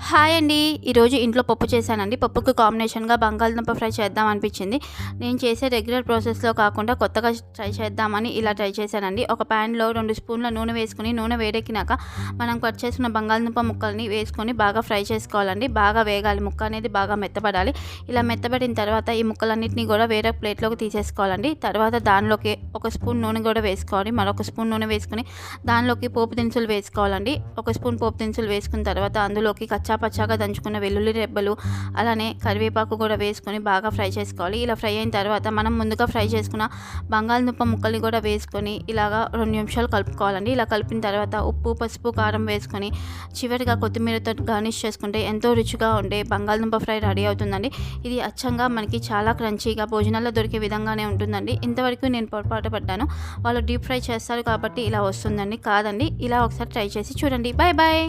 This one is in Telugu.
హాయ్ అండి. ఈరోజు ఇంట్లో పప్పు చేశానండి. పప్పుకు కాంబినేషన్‌గా బంగాళదుంప ఫ్రై చేద్దాం అనిపించింది. నేను చేసే రెగ్యులర్ ప్రాసెస్‌లో కాకుండా కొత్తగా ట్రై చేద్దామని ఇలా ట్రై చేశానండి. ఒక ప్యాన్‌లో 2 స్పూన్ల నూనె వేసుకొని, నూనె వేడెక్కినాక మనం కట్ చేసుకున్న బంగాళదుంప ముక్కల్ని వేసుకొని బాగా ఫ్రై చేసుకోవాలండి. బాగా వేగాలి, ముక్క అనేది బాగా మెత్తబడాలి. ఇలా మెత్తబడిన తర్వాత ఈ ముక్కలన్నిటిని కూడా వేరే ప్లేట్‌లోకి తీసేసుకోవాలండి. తర్వాత దానిలోకి ఒక స్పూన్ నూనె కూడా వేసుకోవాలి. మరొక స్పూన్ నూనె వేసుకొని దానిలోకి పోపు దినుసులు వేసుకోవాలండి. ఒక స్పూన్ పోపు దినుసులు వేసుకున్న తర్వాత అందులోకి పచ్చాగా దంచుకున్న వెల్లుల్లి రెబ్బలు, అలానే కరివేపాకు కూడా వేసుకొని బాగా ఫ్రై చేసుకోవాలి. ఇలా ఫ్రై అయిన తర్వాత మనం ముందుగా ఫ్రై చేసుకున్న బంగాళదుంప ముక్కల్ని కూడా వేసుకొని ఇలాగా 2 నిమిషాలు కలుపుకోవాలండి. ఇలా కలిపిన తర్వాత ఉప్పు, పసుపు, కారం వేసుకొని చివరిగా కొత్తిమీరతో గార్నిష్ చేసుకుంటే ఎంతో రుచిగా ఉండే బంగాళదుంప ఫ్రై రెడీ అవుతుందండి. ఇది అచ్చంగా మనకి చాలా క్రంచీగా భోజనాల్లో దొరికే విధంగానే ఉంటుందండి. ఇంతవరకు నేను పొరపాటు పడ్డాను. వాళ్ళు డీప్ ఫ్రై చేస్తారు కాబట్టి ఇలా వస్తుందండి. కాదండి, ఇలా ఒకసారి ట్రై చేసి చూడండి. Bye bye.